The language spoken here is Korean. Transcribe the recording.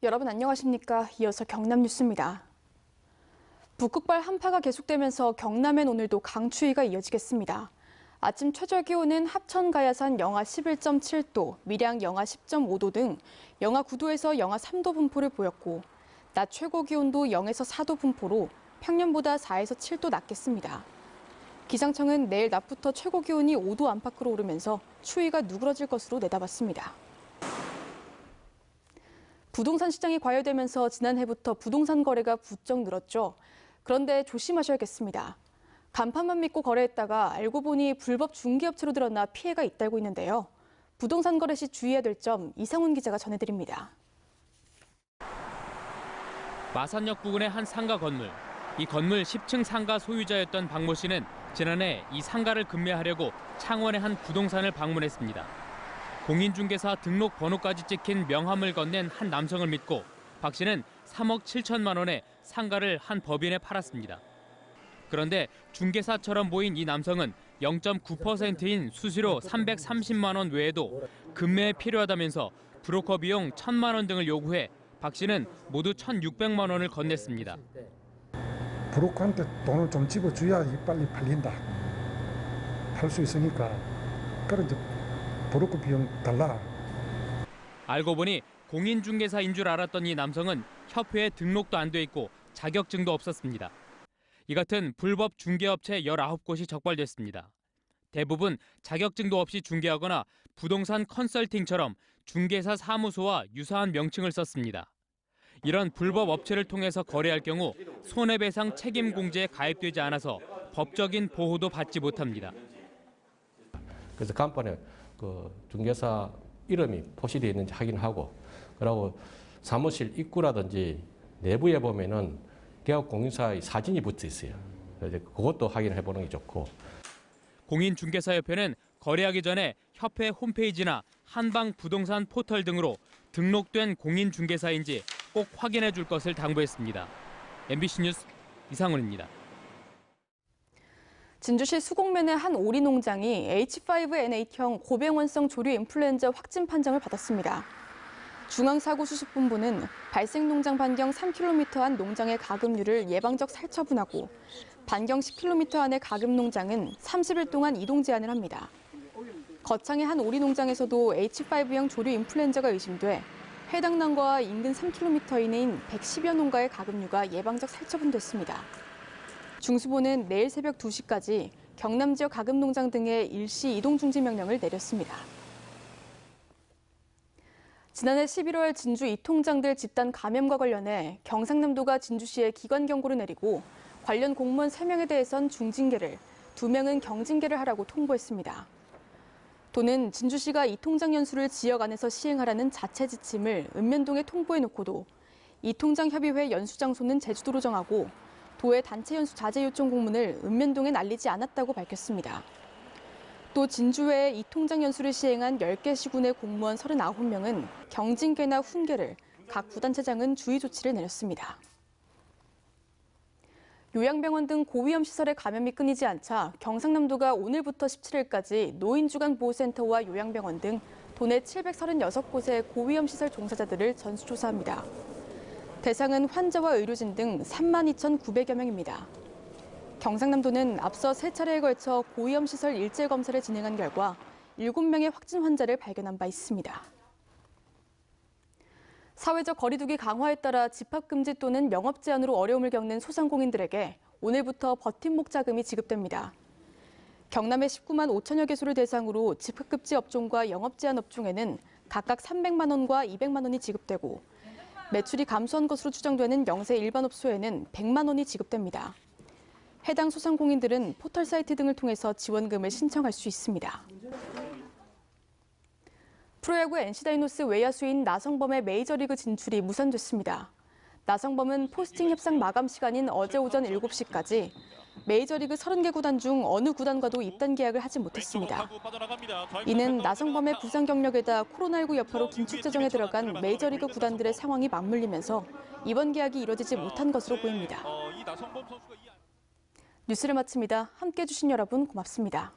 여러분 안녕하십니까? 이어서 경남 뉴스입니다. 북극발 한파가 계속되면서 경남엔 오늘도 강추위가 이어지겠습니다. 아침 최저 기온은 합천 가야산 영하 11.7도, 밀양 영하 10.5도 등 영하 9도에서 영하 3도 분포를 보였고, 낮 최고 기온도 0에서 4도 분포로 평년보다 4에서 7도 낮겠습니다. 기상청은 내일 낮부터 최고 기온이 5도 안팎으로 오르면서 추위가 누그러질 것으로 내다봤습니다. 부동산 시장이 과열되면서 지난해부터 부동산 거래가 부쩍 늘었죠. 그런데 조심하셔야겠습니다. 간판만 믿고 거래했다가 알고 보니 불법 중개업체로 드러나 피해가 잇따르고 있는데요. 부동산 거래 시 주의해야 될 점 이상훈 기자가 전해드립니다. 마산역 부근의 한 상가 건물. 이 건물 10층 상가 소유자였던 박모 씨는 지난해 이 상가를 급매하려고 창원의 한 부동산을 방문했습니다. 공인중개사 등록 번호까지 찍힌 명함을 건넨 한 남성을 믿고 박 씨는 3억 7천만 원에 상가를 한 법인에 팔았습니다. 그런데 중개사처럼 보인 이 남성은 0.9%인 수수료 330만 원 외에도 급매에 필요하다면서 브로커 비용 1,000만 원 등을 요구해 박 씨는 모두 1,600만 원을 건넸습니다. 브로커한테 돈을 좀 집어줘야 빨리 팔린다. 팔 수 있으니까. 그래 이제 브로커 비용 달라. 알고 보니 공인중개사인 줄 알았던 이 남성은 협회에 등록도 안 돼 있고 자격증도 없었습니다. 이 같은 불법 중개업체 19곳이 적발됐습니다. 대부분 자격증도 없이 중개하거나 부동산 컨설팅처럼 중개사 사무소와 유사한 명칭을 썼습니다. 이런 불법 업체를 통해서 거래할 경우 손해배상 책임공제에 가입되지 않아서 법적인 보호도 받지 못합니다. 그래서 간판에 중개사 이름이 표시되어 있는지 확인하고, 그리고 사무실 입구라든지 내부에 보면은 계약공인사의 사진이 붙어 있어요. 그래서 그것도 확인해 보는 게 좋고. 공인중개사협회는 거래하기 전에 협회 홈페이지나 한방 부동산 포털 등으로 등록된 공인중개사인지 꼭 확인해 줄 것을 당부했습니다. MBC 뉴스 이상훈입니다. 진주시 수곡면의 한 오리 농장이 H5N8형 고병원성 조류 인플루엔자 확진 판정을 받았습니다. 중앙사고수습본부는 발생 농장 반경 3km 안 농장의 가금류를 예방적 살처분하고 반경 10km 안의 가금 농장은 30일 동안 이동 제한을 합니다. 거창의 한 오리 농장에서도 H5형 조류 인플루엔자가 의심돼 해당 난과와 인근 3km 이내인 110여 농가의 가금류가 예방적 살처분됐습니다. 중수본은 내일 새벽 2시까지 경남 지역 가금 농장 등의 일시 이동 중지 명령을 내렸습니다. 지난해 11월 진주 이통장들 집단 감염과 관련해 경상남도가 진주시에 기관 경고를 내리고 관련 공무원 3명에 대해선 중징계를, 2명은 경징계를 하라고 통보했습니다. 도는 진주시가 이통장 연수를 지역 안에서 시행하라는 자체 지침을 읍면동에 통보해놓고도 이통장협의회 연수 장소는 제주도로 정하고 도의 단체 연수 자제 요청 공문을 읍면동에 날리지 않았다고 밝혔습니다. 또 진주 외에 이통장 연수를 시행한 10개 시군의 공무원 39명은 경징계나 훈계를, 각 구단체장은 주의 조치를 내렸습니다. 요양병원 등 고위험 시설의 감염이 끊이지 않자 경상남도가 오늘부터 17일까지 노인주간 보호센터와 요양병원 등 도내 736곳의 고위험 시설 종사자들을 전수조사합니다. 대상은 환자와 의료진 등 32,900여 명입니다. 경상남도는 앞서 3차례에 걸쳐 고위험 시설 일제 검사를 진행한 결과 7명의 확진 환자를 발견한 바 있습니다. 사회적 거리두기 강화에 따라 집합금지 또는 영업 제한으로 어려움을 겪는 소상공인들에게 오늘부터 버팀목 자금이 지급됩니다. 경남의 19만 5천여 개소를 대상으로 집합금지 업종과 영업 제한 업종에는 각각 300만 원과 200만 원이 지급되고 매출이 감소한 것으로 추정되는 영세 일반업소에는 100만 원이 지급됩니다. 해당 소상공인들은 포털 사이트 등을 통해서 지원금을 신청할 수 있습니다. 프로야구 NC다이노스 외야수인 나성범의 메이저리그 진출이 무산됐습니다. 나성범은 포스팅 협상 마감 시간인 어제 오전 7시까지 메이저리그 30개 구단 중 어느 구단과도 입단 계약을 하지 못했습니다. 이는 나성범의 부상 경력에다 코로나19 여파로 긴축 재정에 들어간 메이저리그 구단들의 상황이 맞물리면서 이번 계약이 이뤄지지 못한 것으로 보입니다. 뉴스를 마칩니다. 함께해 주신 여러분 고맙습니다.